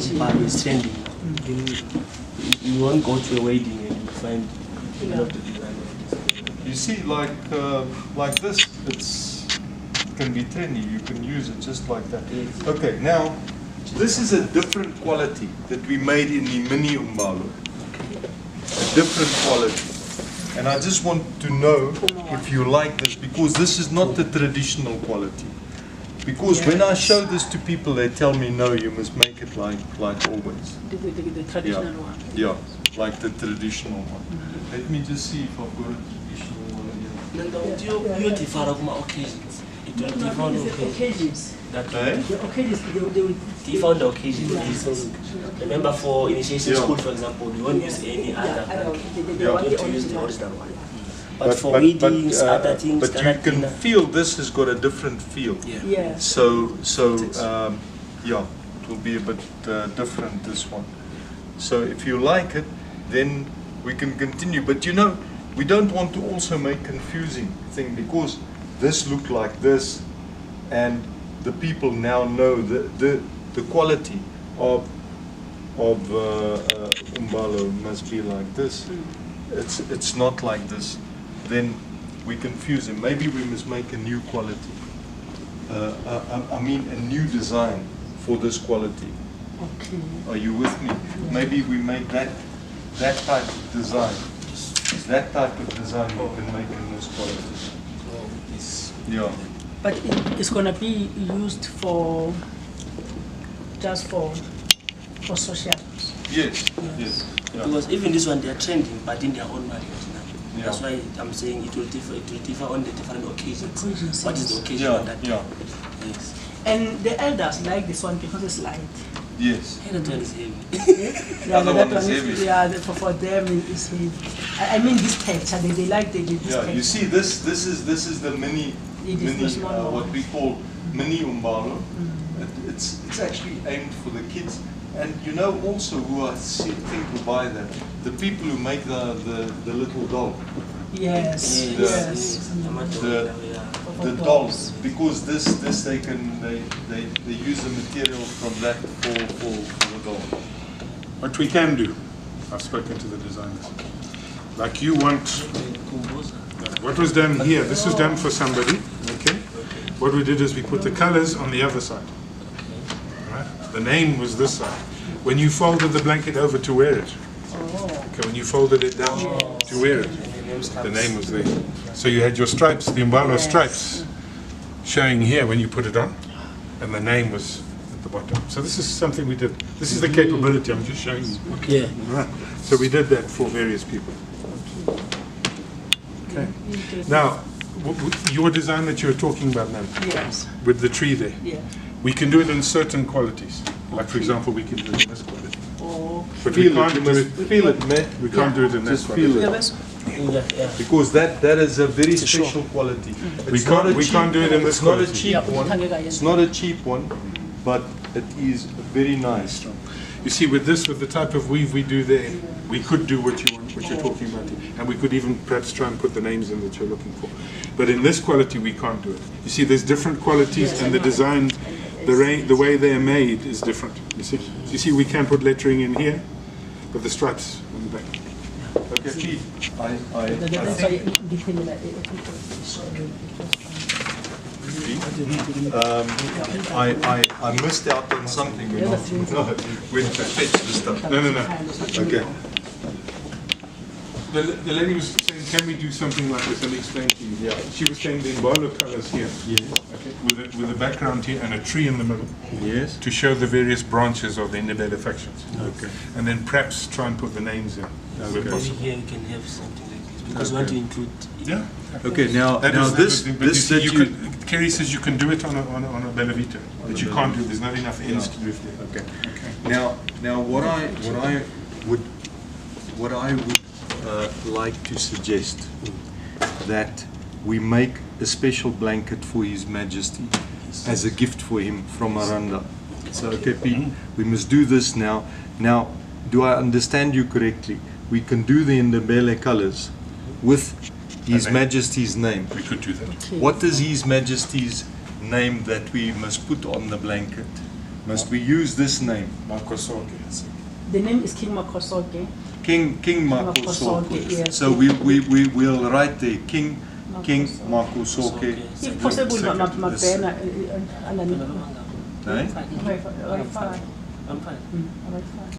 umbalo is trending now. You won't go to a wedding and you find a lot of the design like this. You see, like this, it can be trendy. You can use it just like that. Yes. Okay, now this is a different quality that we made in the mini umbalo. A different quality. And I just want to know if you like this, because this is not the traditional quality. Because when I show this to people, they tell me, no, you must make it like always. The traditional one. Yeah, like the traditional one. Let me just see if I've got a traditional one here. You differ on occasions. It will differ on occasions. The occasions, they will Differ on the occasion. Remember, for initiation school, for example, you won't use any other. You want to use the original one. But for weddings, other things, but you can feel this has got a different feel. Yeah. So yeah, it will be a bit different, this one. So if you like it, then we can continue. But you know, we don't want to also make confusing thing, because this look like this, and the people now know the quality of umbalo must be like this. It's not like this. Then we confuse them. Maybe we must make a new quality. I mean a new design for this quality. Okay. Are you with me? Maybe we make that type of design. That type of design we can make in this quality. Yeah. But it's gonna be used for just for social. Yes. Yes. Yeah. Because even this one, they are trending, but in their own market now. Yeah. That's why I'm saying it will differ on the different occasions. What is the occasion Yeah. on that? Yeah. Yes. And the elders like this one because it's light. Yes. That one is heavy. Yeah, Other that one is heavy. Yeah, for them it's heavy. I mean this texture, they like this Yeah. texture. You see, this is the mini what we call mini umbalo. It's actually aimed for the kids. And you know also who I think will buy that? The people who make the little doll. Yes. The dolls, because this they use the material from that for the doll. What we can do, I've spoken to the designers. Like you want, what was done here, this was done for somebody, okay? What we did is we put the colors on the other side. Right? The name was this side. When you folded the blanket over to wear it, okay, when you folded it down to wear it, the name was there. So you had your stripes, the umbalo stripes, showing here when you put it on, and the name was at the bottom. So this is something we did. This is the capability, I'm just showing you. Yeah. Right. So we did that for various people. Okay. Now, your design that you were talking about, ma'am, Yes. with the tree there, Yeah. we can do it in certain qualities. Like, for example, we can do it in this quality. Oh. But we can't do it. Feel it, man. We can't do it in this Just feel quality. it. Yeah. Because that is a very special quality. We can't do it in this It's not a quality. cheap one. It's not a cheap one, but it is very nice. You see, with this, with the type of weave we do there, we could do what you want, what you're talking about here. And we could even perhaps try and put the names in that you're looking for. But in this quality, we can't do it. You see, there's different qualities, and the design, the way they're made is different. You see, we can put lettering in here, but the stripes on the back. Okay, Pete, I missed out on something when I went to fetch the stuff. No. Okay. The lady was saying, can we do something like this? Let me explain to you. Yeah. She was saying the umbalo colors here. Yes. Okay. With a background here and a tree in the middle. Yes. To show the various branches of the Ndebele factions. Okay. And then perhaps try and put the names in. Where Maybe possible. here you can have something like this, because we want to include. Yeah. Okay. Now this that you could, Kerry says you can do it on a Bellavita, but you can't do. There's not enough ends to do it there. Okay. Now what I would like to suggest that we make a special blanket for His Majesty as a gift for him from Aranda. So okay, Pete, we must do this now. Now, do I understand you correctly? We can do the Ndebele colors with His Majesty's name. We could do that. Okay. What is His Majesty's name that we must put on the blanket? Must we use this name? Makosoke. The name is King Makosoke. King Makosoke, Makosoke. yes. So we'll write there King Makosoke. If possible, Mabena underneath. Eh? Right, fine. I'm fine. Right, fine.